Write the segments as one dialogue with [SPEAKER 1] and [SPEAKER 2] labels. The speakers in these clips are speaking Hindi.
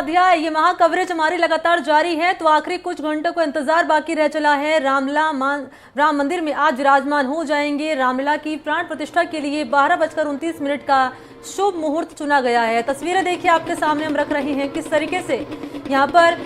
[SPEAKER 1] दिया है। ये महा कवरेज हमारी लगातार जारी है। तो आखिरी कुछ घंटों को इंतजार बाकी रह चला है। राम मंदिर में आज विराजमान हो जाएंगे। रामलला की प्राण प्रतिष्ठा के लिए 12:29 का शुभ मुहूर्त चुना गया है। तस्वीरें देखिए आपके सामने हम रख रहे हैं किस तरीके से यहाँ पर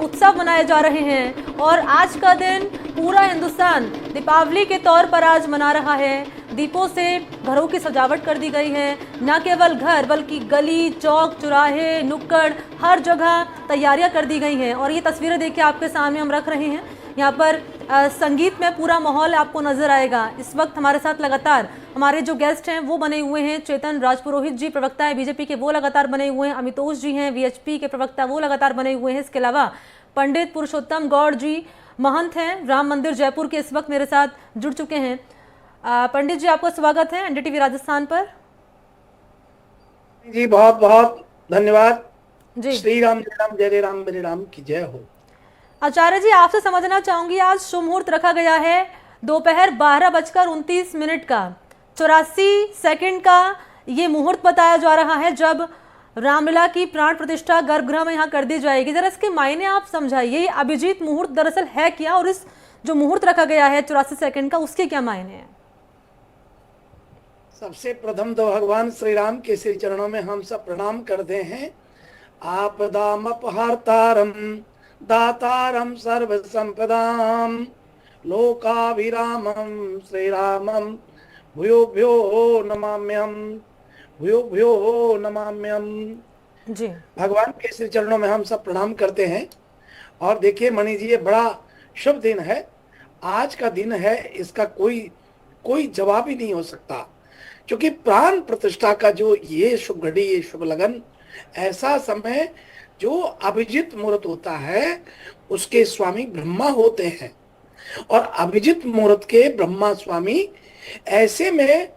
[SPEAKER 1] उत्सव मनाए जा रहे हैं। और आज का दिन पूरा हिंदुस्तान दीपावली के तौर पर आज मना रहा है। दीपों से घरों की सजावट कर दी गई है। न केवल घर बल्कि गली, चौक, चौराहे, नुक्कड़, हर जगह तैयारियां कर दी गई हैं। और ये तस्वीरें देखिए आपके सामने हम रख रहे हैं। यहाँ पर संगीत में पूरा माहौल आपको नजर आएगा। इस वक्त हमारे साथ लगातार हमारे जो गेस्ट हैं वो बने हुए हैं। चेतन राजपुरोहित जी प्रवक्ता है बीजेपी के, वो लगातार बने हुए हैं। अमितोष जी हैं वीएचपी के प्रवक्ता, वो लगातार बने हुए हैं। इसके अलावा पंडित पुरुषोत्तम गौड़ जी महंत हैं राम मंदिर जयपुर के, इस वक्त मेरे साथ जुड़ चुके हैं। पंडित जी आपका स्वागत है एनडीटीवी राजस्थान पर।
[SPEAKER 2] जी बहुत बहुत धन्यवाद
[SPEAKER 1] जी।
[SPEAKER 2] श्री राम जय राम जय राम मेरे राम की जय हो।
[SPEAKER 1] आचार्य जी आपसे समझना चाहूंगी, आज शुभ मुहूर्त रखा गया है दोपहर 12:29 का, 84 सेकंड का ये मुहूर्त बताया जा रहा है जब रामलला की प्राण प्रतिष्ठा गर्भगृह में यहाँ कर दी जाएगी। जरा इसके मायने आप समझाइए। ये अभिजीत मुहूर्त दरअसल है क्या, और इस जो मुहूर्त रखा गया है 84 सेकंड का, उसके क्या मायने हैं?
[SPEAKER 2] सबसे प्रथम तो भगवान श्री राम के श्री चरणों में हम सब प्रणाम करते हैं। आपदाम अपहर्तारम दातारम सर्व संपदाम लोकाभिरामम श्री रामम भूयो भूयो नमाम्यहम भूयो भूयो नमाम्यहम।
[SPEAKER 1] जी।
[SPEAKER 2] भगवान के श्री चरणों में हम सब प्रणाम करते हैं। और देखिए मणि जी, ये बड़ा शुभ दिन है। आज का दिन है, इसका कोई जवाब ही नहीं हो सकता, क्योंकि प्राण प्रतिष्ठा का जो ये शुभ घड़ी, ये शुभ लगन, ऐसा समय जो अभिजीत मुहूर्त होता है उसके स्वामी ब्रह्मा होते हैं। और अभिजीत मुहूर्त के ब्रह्मा स्वामी, ऐसे में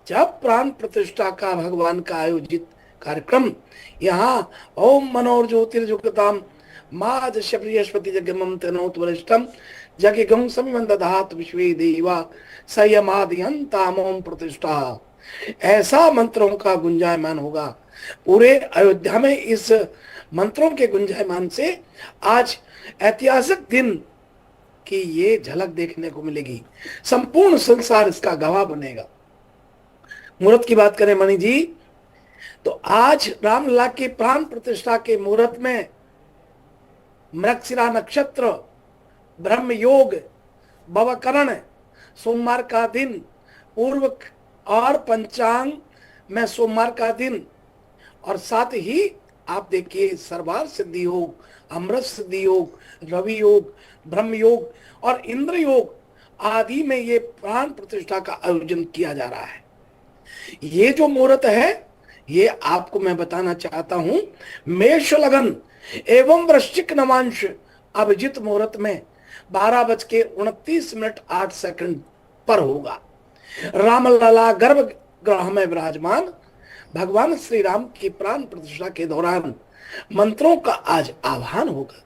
[SPEAKER 2] जब प्राण प्रतिष्ठा का भगवान का आयोजित कार्यक्रम यहाँ ओम मनोर ज्योतिर्जुगताम माज शबरियस्पति जगमम तनोत वरिष्ठम जगगं समिमंदधात विश्वे देवा संयमादयंताम ओम प्रतिष्ठा, ऐसा मंत्रों का गुंजायमान होगा पूरे अयोध्या में। इस मंत्रों के गुंजायमान से आज ऐतिहासिक दिन की ये झलक देखने को मिलेगी। संपूर्ण संसार इसका गवाह बनेगा। मुहूर्त की बात करें मणि जी, तो आज रामलला की प्राण प्रतिष्ठा के मुहूर्त में मृगशिरा नक्षत्र, ब्रह्म योग, भवकरण, सोमवार का दिन, पूर्व और पंचांग में सोमवार का दिन, और साथ ही आप देखिए सर्वार सिद्धि योग, अमृत सिद्धि योग, रवि योग, ब्रह्म योग और इंद्र योग आदि में ये प्राण प्रतिष्ठा का आयोजन किया जा रहा है। ये जो मुहूर्त है, ये आपको मैं बताना चाहता हूं, मेष लगन एवं वृश्चिक नवांश अभिजीत मुहूर्त में 12:29 पर होगा। रामलला गर्भगृह में विराजमान भगवान श्री राम की प्राण प्रतिष्ठा के दौरान मंत्रों का आज आह्वान होगा।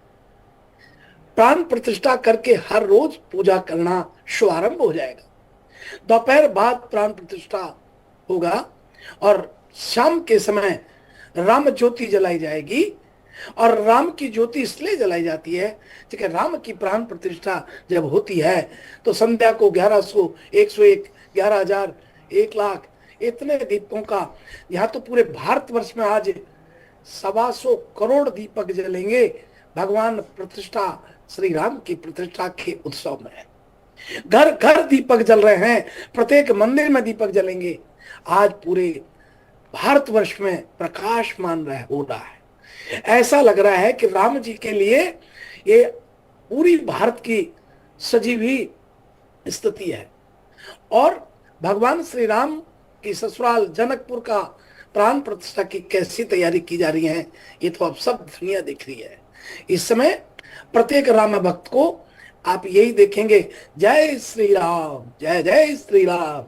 [SPEAKER 2] प्राण प्रतिष्ठा करके हर रोज पूजा करना शुभारंभ हो जाएगा। दोपहर बाद प्राण प्रतिष्ठा होगा और शाम के समय राम ज्योति जलाई जाएगी। और राम की ज्योति इसलिए जलाई जाती है क्योंकि राम की प्राण प्रतिष्ठा जब होती है तो संध्या को 1100, 101, 11,000, 1,00,000 इतने दीपों का, यहाँ तो पूरे भारतवर्ष में आज 125 करोड़ दीपक जलेंगे भगवान प्रतिष्ठा, श्री राम की प्रतिष्ठा के उत्सव में। घर घर दीपक जल रहे हैं, प्रत्येक मंदिर में दीपक जलेंगे। आज पूरे भारतवर्ष में प्रकाशमान हो रहा है। ऐसा लग रहा है कि राम जी के लिए ये पूरी भारत की सजी हुई स्थिति है। और भगवान श्री राम की ससुराल जनकपुर का प्राण प्रतिष्ठा की कैसी तैयारी की जा रही है, ये तो अब सब दुनिया देख रही है। इस समय प्रत्येक राम भक्त को आप यही देखेंगे, जय श्री राम, जय जय श्री राम,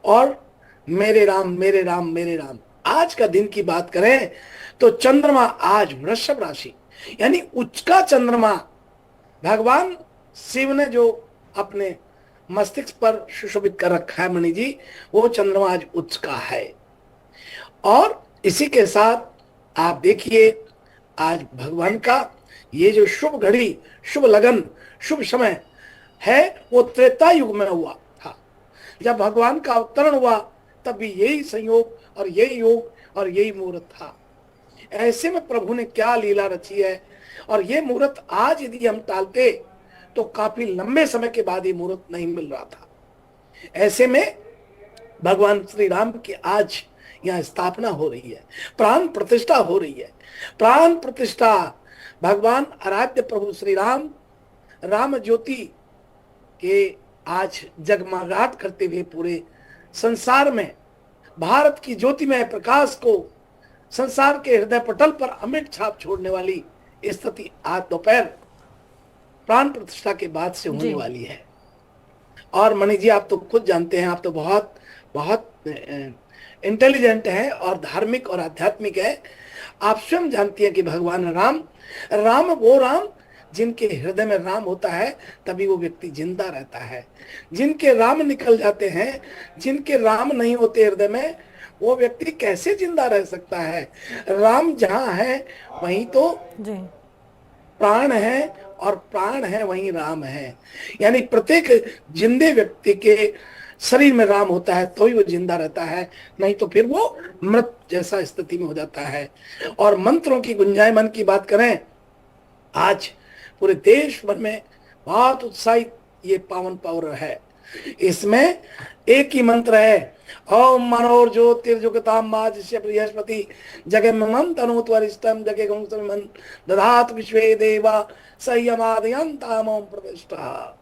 [SPEAKER 2] और मेरे राम मेरे राम मेरे राम। आज का दिन की बात करें तो चंद्रमा आज वृषभ राशि, यानी उच्च का चंद्रमा भगवान शिव ने जो अपने मस्तिष्क पर सुशोभित कर रखा है मणि जी, वो चंद्रमा आज उच्च का है। और इसी के साथ आप देखिए आज भगवान का ये जो शुभ घड़ी, शुभ लगन, शुभ समय है, वो त्रेता युग में हुआ था। जब भगवान का अवतरण हुआ तब भी यही संयोग और यही योग और यही मुहूर्त था। ऐसे में प्रभु ने क्या लीला रची है, और ये मुहूर्त आज यदि हम टालते तो काफी लंबे समय के बाद ये मुहूर्त नहीं मिल रहा था। ऐसे में भगवान श्री राम की आज यहाँ स्थापना हो रही है, प्राण प्रतिष्ठा हो रही है। प्राण प्रतिष्ठा भगवान आराध्य प्रभु श्री राम, राम ज्योति के आज जगमगाहट करते हुए पूरे संसार में भारत की ज्योतिमय प्रकाश को संसार के हृदय पटल पर अमिट छाप छोड़ने वाली स्थिति आज दोपहर प्राण प्रतिष्ठा के बाद से होने वाली है। और मणि जी, आप तो खुद जानते हैं, आप तो बहुत बहुत इंटेलिजेंट हैं और धार्मिक और आध्यात्मिक है। आप स्वयं जानती हैं कि भगवान राम, राम वो राम जिनके हृदय में राम होता है तभी वो व्यक्ति जिंदा रहता है। जिनके राम निकल जाते हैं, जिनके राम नहीं होते हृदय में, वो व्यक्ति कैसे जिंदा रह सकता है। राम जहां है वहीं तो प्राण है, और प्राण है वहीं राम है। यानी प्रत्येक जिंदे व्यक्ति के शरीर में राम होता है तो ही वो जिंदा रहता है, नहीं तो फिर वो मृत जैसा स्थिति में हो जाता है। और मंत्रों की गुंजायमान की बात करें, आज पूरे देश भर में बहुत उत्साहित ये पावन पर्व है। इसमें एक ही मंत्र है, ओम मनोर ज्योतिर्जुगताम माजिष्य बृहस्पति जगममं तनोत वरिष्ठम जगे गंसमन दधात विश्वे देवा संयमादयन्ताम ओम प्रतिष्ठा।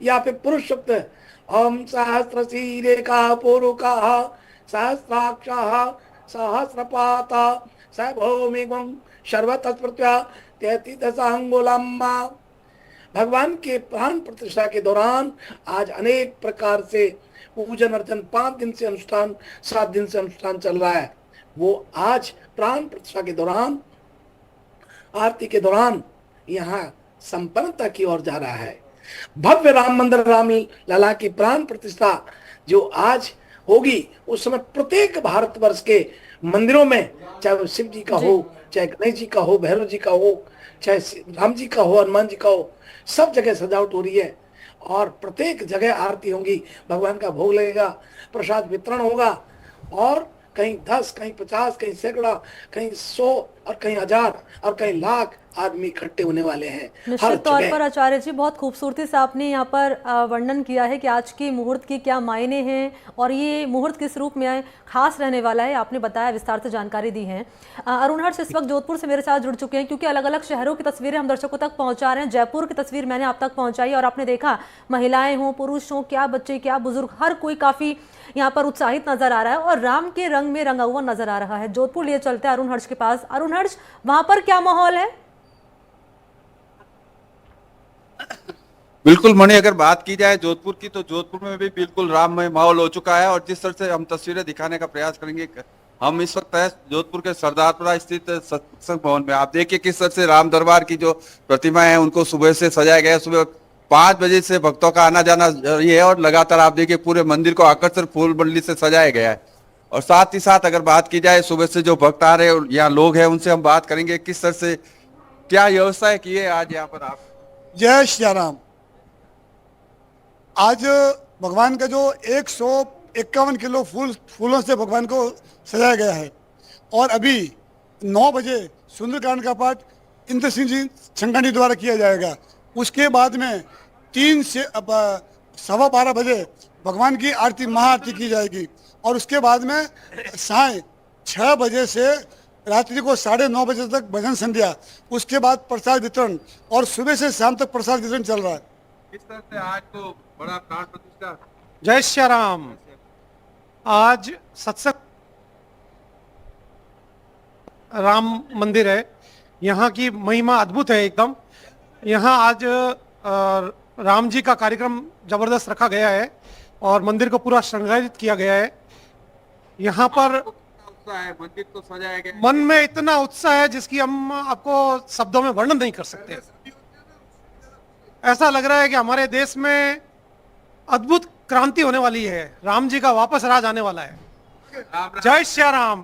[SPEAKER 2] या फिर पुरुष शब्द, ओम सहस्रशीरेका पुरुकाः सहस्राक्षाः सहस्रपाता स भूमिगं सर्वतस्पृत्या 33 अंगुलम्मा। भगवान के प्राण प्रतिष्ठा के दौरान आज अनेक प्रकार से पूजन अर्चन, 5 दिन से अनुष्ठान, 7 दिन से अनुष्ठान चल रहा है। वो आज प्राण प्रतिष्ठा के दौरान, आरती के दौरान यहाँ संपन्नता की ओर जा रहा है। भव्य राम मंदिर, राम लला की प्राण प्रतिष्ठा जो आज होगी, उस समय प्रत्येक भारतवर्ष के मंदिरों में, चाहे वो शिव जी का हो, चाहे गणेश जी का हो, भैरव जी का हो, चाहे राम जी का हो, हनुमान जी का हो, सब जगह सजावट हो रही है। और प्रत्येक जगह आरती होगी, भगवान का भोग लगेगा, प्रसाद वितरण होगा, और कहीं 10, कहीं 50, कहीं सैकड़ा, कहीं 100 और कहीं 1000 और कहीं लाख आदमी इकट्ठे होने वाले हैं।
[SPEAKER 1] निश्चित तौर पर आचार्य जी, बहुत खूबसूरती से आपने यहाँ पर वर्णन किया है कि आज की मुहूर्त की क्या मायने हैं और ये मुहूर्त किस रूप में खास रहने वाला है। आपने बताया, विस्तार से जानकारी दी है। अरुण हर्ष इस वक्त जोधपुर से मेरे साथ जुड़ चुके हैं, क्योंकि अलग अलग शहरों की तस्वीरें हम दर्शकों तक पहुँचा रहे हैं। जयपुर की तस्वीर मैंने आप तक पहुँचाई और आपने देखा, महिलाएं हों, पुरुष हों, क्या बच्चे, क्या बुजुर्ग, हर कोई काफ़ी यहाँ पर उत्साहित नजर आ रहा है और राम के रंग में रंगा हुआ नजर आ रहा है। जोधपुर लिए चलते हैं अरुण हर्ष के पास। अरुण हर्ष, वहां पर क्या माहौल है?
[SPEAKER 3] बिल्कुल मणि, अगर बात की जाए जोधपुर की, तो जोधपुर में भी बिल्कुल राममय माहौल हो चुका है। और जिस तरह से हम तस्वीरें दिखाने का प्रयास करेंगे, हम इस वक्त है जोधपुर के सरदारपुरा स्थित सत्संग भवन में। आप देखिए किस तरह से राम दरबार की जो प्रतिमाएं हैं उनको सुबह से सजाया गया है। सुबह 5 बजे से भक्तों का आना जाना जारी है और लगातार आप देखिए पूरे मंदिर को आकर्षक फूल बल्ली से सजाया गया है। और साथ ही साथ अगर बात की जाए सुबह से जो भक्त आ रहे हैं यहाँ लोग हैं, उनसे हम बात करेंगे किस तरह से क्या व्यवस्था की है आज यहाँ पर। आप
[SPEAKER 4] जय श्री राम। आज भगवान का जो 151 किलो फूलों से भगवान को सजाया गया है, और अभी 9 बजे सुंदरकांड का पाठ इंद्र सिंह जी छंगानी द्वारा किया जाएगा। उसके बाद में 3 से 12:15 बजे भगवान की आरती, महाआरती की जाएगी। और उसके बाद में साय 6 बजे से रात्रि को 9:30 बजे तक भजन संध्या, उसके बाद प्रसाद वितरण, और सुबह से शाम तक प्रसाद वितरण चल रहा है।
[SPEAKER 3] इस तरह से आज तो बड़ा प्राण प्रतिष्ठा।
[SPEAKER 5] जय श्री राम। आज सत्संग राम मंदिर है, यहाँ की महिमा अद्भुत है एकदम। यहाँ आज राम जी का कार्यक्रम जबरदस्त रखा गया है और मंदिर को पूरा श्रृंगारित किया गया है। यहाँ पर
[SPEAKER 3] है, मंदिर तो सजाया गया है।
[SPEAKER 5] मन में इतना उत्साह है जिसकी हम आपको शब्दों में वर्णन नहीं कर सकते। ऐसा लग रहा है कि हमारे देश में अद्भुत क्रांति होने वाली है, राम जी का वापस राज आने वाला है। जय श्री राम।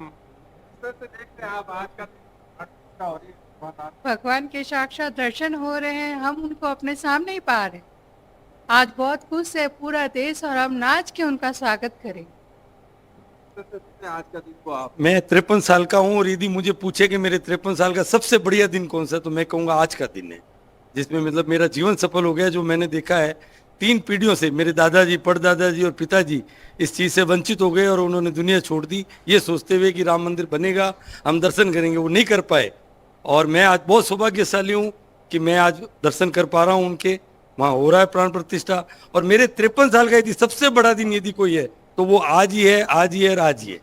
[SPEAKER 3] देखते हैं आप आज का
[SPEAKER 6] भगवान के साक्षात दर्शन हो रहे हैं, हम उनको अपने सामने ही पा रहे हैं। आज बहुत खुश है पूरा देश और हम नाच के उनका स्वागत करें।
[SPEAKER 3] आज का दिन को आप
[SPEAKER 7] मैं 53 साल का हूँ और यदि मुझे पूछे कि मेरे 53 साल का सबसे बढ़िया दिन कौन सा है, तो मैं कहूँगा आज का दिन है, जिसमें मतलब मेरा जीवन सफल हो गया। जो मैंने देखा है 3 पीढ़ियों से, मेरे दादाजी, परदादाजी और पिताजी इस चीज़ से वंचित हो गए और उन्होंने दुनिया छोड़ दी, ये सोचते हुए कि राम मंदिर बनेगा, हम दर्शन करेंगे, वो नहीं कर पाए। और मैं आज बहुत सौभाग्यशाली हूँ कि मैं आज दर्शन कर पा रहा हूँ उनके, वहाँ हो रहा है प्राण प्रतिष्ठा। और मेरे 53 साल का यदि सबसे बड़ा दिन यदि कोई है तो वो आज ही है, आज ही है और आज ही है।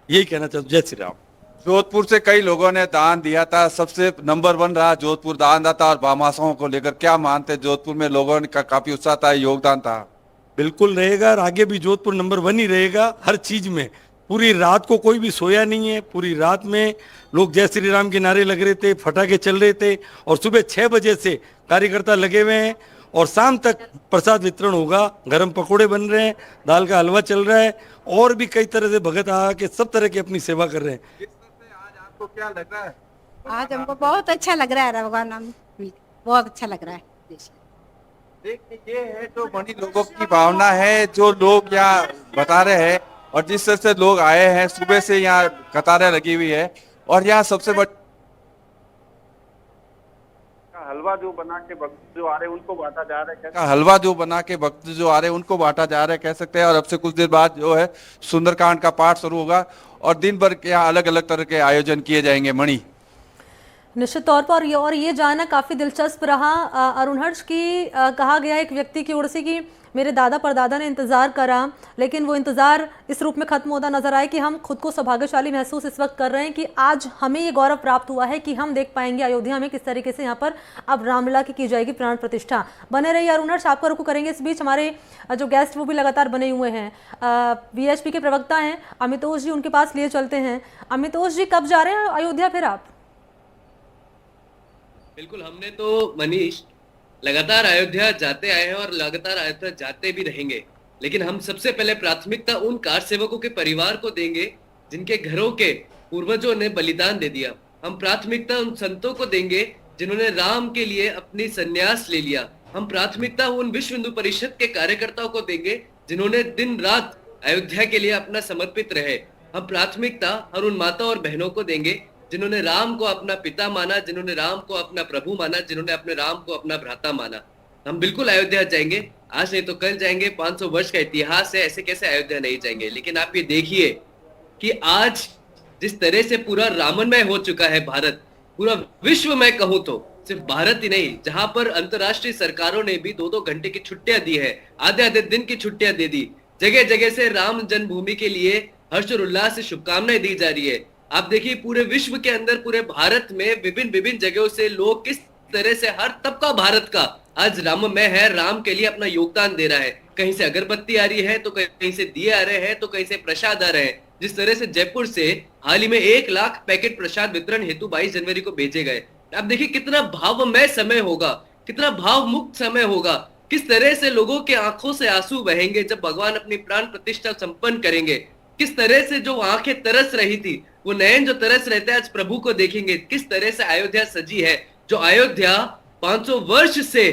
[SPEAKER 7] यही कहना चाहता हूँ। जय श्री राम।
[SPEAKER 3] जोधपुर से कई लोगों ने दान दिया था, सबसे नंबर 1 रहा जोधपुर दानदाता और भामाशाहों को लेकर। क्या मानते, जोधपुर में लोगों का काफी उत्साह था, योगदान था?
[SPEAKER 7] बिल्कुल रहेगा और आगे भी जोधपुर नंबर 1 ही रहेगा हर चीज में। पूरी रात को कोई भी सोया नहीं है, पूरी रात में लोग जय श्री राम के नारे लग रहे थे, फटाके चल रहे थे और सुबह 6 बजे से कार्यकर्ता लगे हुए हैं और शाम तक प्रसाद वितरण होगा। गरम पकोड़े बन रहे हैं, दाल का हलवा चल रहा है और भी कई तरह से भगत आ के सब तरह की अपनी सेवा कर रहे हैं।
[SPEAKER 3] किस तरह से आज आपको क्या लग रहा है?
[SPEAKER 8] आज हमको बहुत अच्छा लग रहा है, भगवान नाम बहुत अच्छा लग रहा है।
[SPEAKER 3] देखिए, ये है जो मणि लोगों की भावना है, जो लोग यहाँ बता रहे हैं और जिस तरह से लोग आए हैं, सुबह से यहाँ कतारें लगी हुई है। और यहाँ सबसे बड़ा
[SPEAKER 9] हलवा जो बना के भक्त जो आ रहे हैं उनको बांटा जा रहा है।
[SPEAKER 3] हलवा जो बना के भक्त जो आ रहे हैं उनको बांटा जा रहा है, कह सकते हैं। और अब से कुछ देर बाद जो है सुंदरकांड का पाठ शुरू होगा और दिन भर यहाँ अलग अलग तरह के आयोजन किए जाएंगे। मणि,
[SPEAKER 1] निश्चित तौर पर ये जानना काफ़ी दिलचस्प रहा। अरुण हर्ष की कहा गया एक व्यक्ति की ओर से कि मेरे दादा परदादा ने इंतज़ार करा, लेकिन वो इंतज़ार इस रूप में ख़त्म होता नजर आया कि हम खुद को सौभाग्यशाली महसूस इस वक्त कर रहे हैं कि आज हमें ये गौरव प्राप्त हुआ है कि हम देख पाएंगे अयोध्या में किस तरीके से यहाँ पर अब रामलला की जाएगी प्राण प्रतिष्ठा। बने रहिए अरुण हर्ष, आपका रुख करेंगे। इस बीच हमारे जो गेस्ट वो भी लगातार बने हुए हैं, वीएचपी के प्रवक्ता हैं अमितोष जी, उनके पास लिए चलते हैं। अमितोष जी, कब जा रहे हैं अयोध्या फिर आप?
[SPEAKER 10] बिल्कुल, हमने तो मनीष लगातार अयोध्या जाते आए हैं और लगातार अयोध्या जाते भी रहेंगे, लेकिन हम सबसे पहले प्राथमिकता उन कार सेवकों के परिवार को देंगे जिनके घरों के पूर्वजों ने बलिदान दे दिया। हम प्राथमिकता उन संतों को देंगे जिन्होंने राम के लिए अपनी संन्यास ले लिया। हम प्राथमिकता उन विश्व हिंदू परिषद के कार्यकर्ताओं को देंगे जिन्होंने दिन रात अयोध्या के लिए अपना समर्पित रहे। हम प्राथमिकता और उन माता और बहनों को देंगे जिन्होंने राम को अपना पिता माना, जिन्होंने राम को अपना प्रभु माना, जिन्होंने अपने राम को अपना भ्राता माना। हम बिल्कुल अयोध्या जाएंगे, आज नहीं तो कल जाएंगे। 500 वर्ष का इतिहास है, ऐसे कैसे अयोध्या नहीं जाएंगे। लेकिन आप ये देखिए कि आज जिस तरह से पूरा राममय हो चुका है भारत, पूरा विश्व में कहूं तो सिर्फ भारत ही नहीं, जहां पर अंतरराष्ट्रीय सरकारों ने भी 2-2 घंटे की छुट्टियां दी है, आधे दिन की छुट्टियां दे दी। जगह जगह से राम जन्मभूमि के लिए हर्ष और उल्लास से शुभकामनाएं दी जा रही है। आप देखिए पूरे विश्व के अंदर, पूरे भारत में विभिन्न जगहों से लोग किस तरह से हर तबका भारत का आज राममय है, राम के लिए अपना योगदान दे रहा है। कहीं से अगरबत्ती आ रही है, तो कहीं से दिए आ रहे हैं, तो कहीं से प्रसाद आ रहे हैं। जिस तरह से जयपुर से हाल ही में 1 लाख पैकेट प्रसाद वितरण हेतु 22 जनवरी को भेजे गए। आप देखिए कितना भावमय समय होगा, कितना भाव मुक्त समय होगा, किस तरह से लोगों के आंखों से आंसू बहेंगे जब भगवान अपनी प्राण प्रतिष्ठा संपन्न करेंगे। किस तरह से जो आंखें तरस रही थी, वो नयन जो तरस रहते हैं आज प्रभु को देखेंगे। किस तरह से अयोध्या सजी है, जो अयोध्या 500 वर्ष से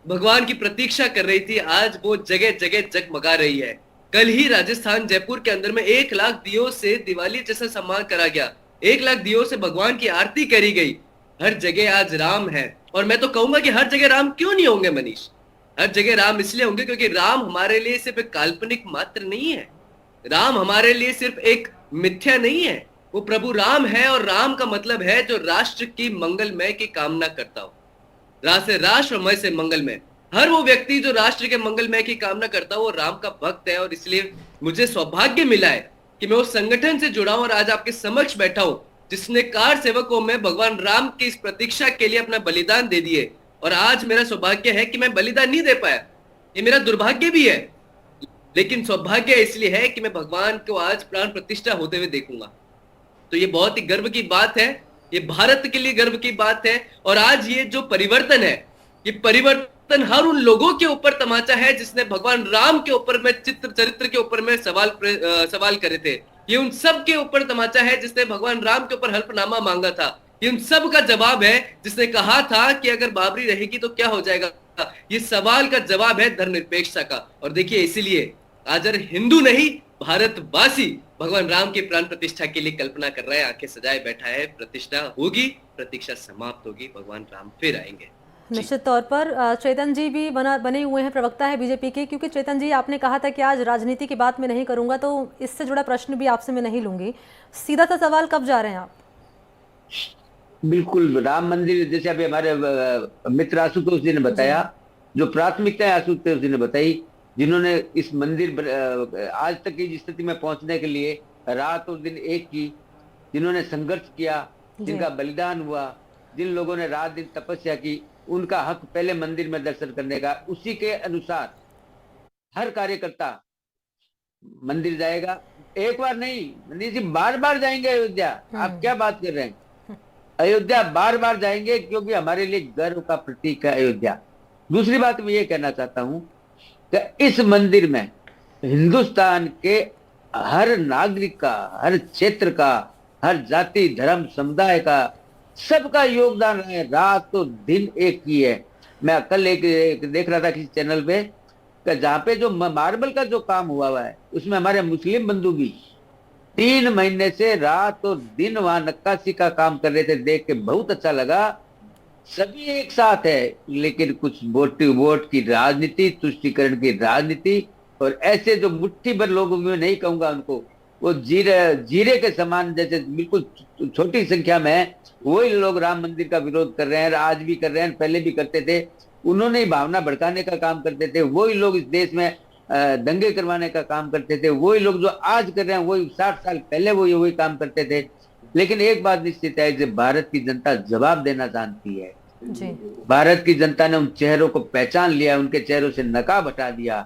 [SPEAKER 10] भगवान की प्रतीक्षा कर रही थी, आज वो जगह जगह जगमगा रही है। कल ही राजस्थान जयपुर के अंदर में 1 लाख दियों से दिवाली जैसा सम्मान करा गया, 1 लाख दियों से भगवान की आरती करी गई। हर जगह आज राम है। और मैं तो कहूंगा कि हर जगह राम क्यों नहीं होंगे मनीष? हर जगह राम इसलिए होंगे क्योंकि राम हमारे लिए सिर्फ एक काल्पनिक मात्र नहीं है, राम हमारे लिए सिर्फ एक मिथ्या नहीं है, वो प्रभु राम है। और राम का मतलब है जो राष्ट्र की मंगलमय की कामना करता हो। रा से राष्ट्र और मय से मंगलमय, हर वो व्यक्ति जो राष्ट्र के मंगलमय की कामना करता हो वो राम का भक्त है। और इसलिए मुझे सौभाग्य मिला है कि मैं उस संगठन से जुड़ा हूं और आज आपके समक्ष बैठा हूं जिसने कार सेवकों में भगवान राम की इस प्रतीक्षा के लिए अपना बलिदान दे दिए। और आज मेरा सौभाग्य है कि मैं बलिदान नहीं दे पाया, ये मेरा दुर्भाग्य भी है, लेकिन सौभाग्य इसलिए है कि मैं भगवान को आज प्राण प्रतिष्ठा होते हुए देखूंगा। तो ये बहुत ही गर्व की बात है, ये भारत के लिए गर्व की बात है। और आज ये जो परिवर्तन है, ये परिवर्तन हर उन लोगों के ऊपर तमाचा है जिसने भगवान राम के ऊपर में चरित्र के ऊपर में सवाल करे थे। ये उन सब के ऊपर तमाचा है जिसने भगवान राम के ऊपर हल्फनामा मांगा था। ये उन सब का जवाब है जिसने कहा था कि अगर बाबरी रहेगी तो क्या हो जाएगा। ये सवाल का जवाब है धर्मनिरपेक्षता का। और देखिए इसीलिए आज हर हिंदू नहीं भारतवासी भगवान राम की प्राण प्रतिष्ठा के लिए कल्पना कर रहा है, आंखें सजाए बैठा है। प्रतिष्ठा होगी, प्रतीक्षा समाप्त होगी, भगवान राम फिर आएंगे।
[SPEAKER 1] निश्चित तौर पर चेतन जी भी बने हुए हैं, प्रवक्ता है बीजेपी के। क्योंकि चेतन जी, आपने कहा था कि आज राजनीति की बात मैं नहीं करूंगा, तो इससे जुड़ा प्रश्न भी आपसे मैं नहीं लूंगी। सीधा सा सवाल, कब जा रहे हैं आप?
[SPEAKER 11] बिल्कुल, राम मंदिर जैसे अभी हमारे मित्र आशुतोष जी ने बताया, जो प्राथमिकताएं आशुतोष जी ने बताई, जिन्होंने इस मंदिर आज तक की स्थिति में पहुंचने के लिए रात और दिन एक की, जिन्होंने संघर्ष किया, जिनका बलिदान हुआ, जिन लोगों ने रात दिन तपस्या की, उनका हक पहले मंदिर में दर्शन करने का। उसी के अनुसार हर कार्यकर्ता मंदिर जाएगा। एक बार नहीं, मंदिर जी बार बार जाएंगे अयोध्या। आप क्या बात कर रहे हैं? अयोध्या बार बार जाएंगे, क्योंकि हमारे लिए गर्व का प्रतीक है अयोध्या। दूसरी बात मैं ये कहना चाहता हूं कि इस मंदिर में हिंदुस्तान के हर नागरिक का, हर क्षेत्र का, हर जाति धर्म समुदाय का, सबका योगदान है। रात तो दिन एक ही है। मैं कल एक देख रहा था किसी चैनल पे, जहाँ पे जो मार्बल का जो काम हुआ है, उसमें हमारे मुस्लिम बंधु भी 3 महीने से रात और दिन वहां नक्काशी का काम कर रहे थे। देख के बहुत अच्छा लगा। सभी एक साथ है, लेकिन कुछ वोट की राजनीति, तुष्टीकरण की राजनीति, और ऐसे जो मुट्ठी भर लोगों में, नहीं कहूंगा उनको, वो जीरे के समान जैसे बिल्कुल छोटी संख्या में है, वही लोग राम मंदिर का विरोध कर रहे हैं। आज भी कर रहे हैं, पहले भी करते थे। उन्होंने भावना भड़काने का काम करते थे। वही लोग इस देश में दंगे करवाने का काम करते थे। वही लोग जो आज कर रहे हैं, वही 60 साल पहले वही काम करते थे। लेकिन एक बात निश्चित है कि भारत की जनता जवाब देना जानती है
[SPEAKER 1] जी।
[SPEAKER 11] भारत की जनता ने उन चेहरों को पहचान लिया, उनके चेहरों से नकाब हटा दिया।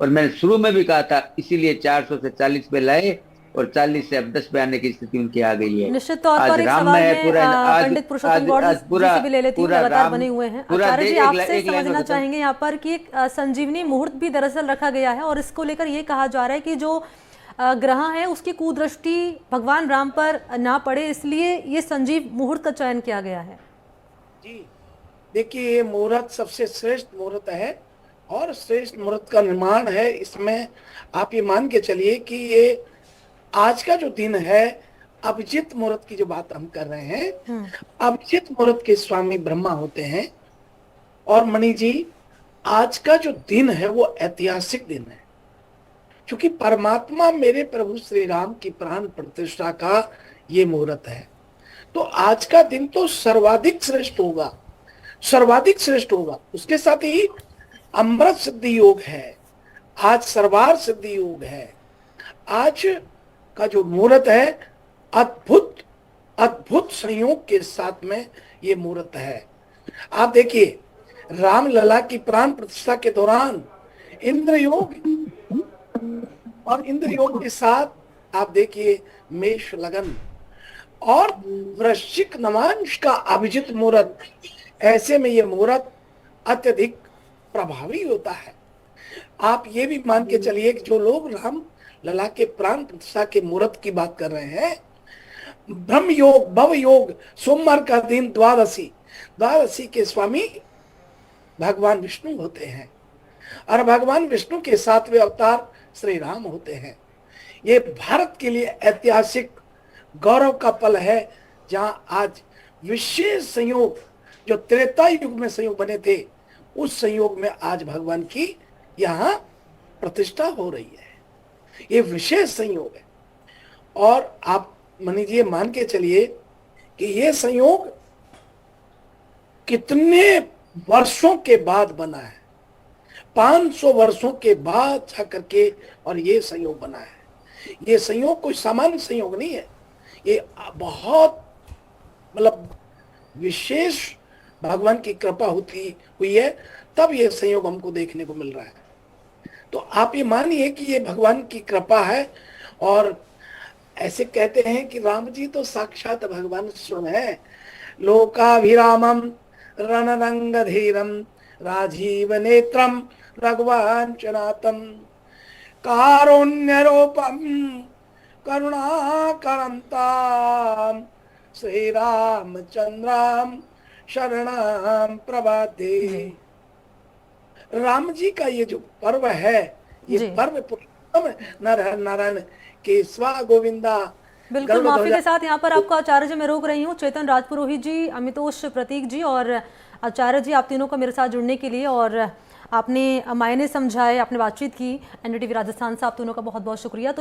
[SPEAKER 11] और मैंने शुरू में भी कहा था, इसीलिए 400 से 40 पे लाए, और 40 से अब 10 पे आने की स्थिति उनकी आ गई है।
[SPEAKER 1] निश्चित तौर पर एक सवाल मैं पंडित पुरुषोत्तम गौड़ जी से भी ले लेती हूँ, लगातार बने हुए हैं। आचार्य जी, आपसे समझना चाहेंगे यहाँ पर कि एक संजीवनी मुहूर्त भी दरअसल रखा गया है, और इसको लेकर ये कहा जा रहा है कि जो ग्रह है उसकी कुदृष्टि भगवान राम पर ना पड़े, इसलिए ये संजीव मुहूर्त का चयन किया गया है।
[SPEAKER 2] जी देखिए, ये मुहूर्त सबसे श्रेष्ठ मुहूर्त है, और श्रेष्ठ मुहूर्त का निर्माण है। इसमें आप ये मान के चलिए कि ये आज का जो दिन है, अभिजीत मुहूर्त की जो बात हम कर रहे हैं, अभिजीत मुहूर्त के स्वामी ब्रह्मा होते हैं। और मणि जी, आज का जो दिन है वो ऐतिहासिक दिन है, क्योंकि परमात्मा मेरे प्रभु श्री राम की प्राण प्रतिष्ठा का ये मुहूर्त है। तो आज का दिन तो सर्वाधिक श्रेष्ठ होगा, सर्वाधिक श्रेष्ठ होगा। उसके साथ ही अमृत सिद्धि योग है, आज सर्वार सिद्धि योग है। आज का जो मुहूर्त है, अद्भुत अद्भुत संयोग के साथ में ये मुहूर्त है। आप देखिए, रामलला की प्राण प्रतिष्ठा के दौरान इंद्र योग, और इंद्र योग के साथ आप देखिए मेष लगन और वृश्चिक नवांश का अभिजित मुहूर्त। ऐसे में ये मुहूर्त अत्यधिक प्रभावी होता है। आप ये भी मान के चलिए कि जो लोग राम लला के प्राण प्रतिष्ठा के मुहूर्त की बात कर रहे हैं, ब्रह्म योग, भव योग, सोमवार का दिन, द्वादशी के स्वामी भगवान विष्णु होते हैं, और भगवान विष्णु के 7वें अवतार श्री राम होते हैं। ये भारत के लिए ऐतिहासिक गौरव का पल है, जहां आज विशेष संयोग, जो त्रेता युग में संयोग बने थे, उस संयोग में आज भगवान की यहाँ प्रतिष्ठा हो रही है। ये विशेष संयोग है। और आप मनी जी मान के चलिए कि ये संयोग कितने वर्षों के बाद बना है, 500 वर्षों के बाद जाकर के और ये संयोग बना है। ये संयोग कोई सामान्य संयोग नहीं है, ये बहुत मतलब विशेष भगवान की कृपा हुई है, तब ये संयोग हमको देखने को मिल रहा है। तो आप ये मानिए कि ये भगवान की कृपा है। और ऐसे कहते हैं कि राम जी तो साक्षात भगवान स्वयं है। लोकाभिरामम रणरंगधीरम राजीव नेत्रम रघुवंशनाथम कारुण्यरूपम करुणाकरंताम श्री रामचंद्राम शरणाम प्रभाते। राम जी का ये जो पर्व है, ये पर्व पुरुषोत्तम नारायण के स्वा गोविंदा।
[SPEAKER 1] बिल्कुल, माफी के साथ यहाँ पर आपको आचार्य जी मैं रोक रही हूँ, चेतन राजपुरोहित जी, अमितोष प्रतीक जी और आचार्य जी, आप तीनों को मेरे साथ जुड़ने के लिए और आपने मायने समझाए, आपने बातचीत की। एनडीटीवी राजस्थान से आप तीनों का बहुत बहुत शुक्रिया।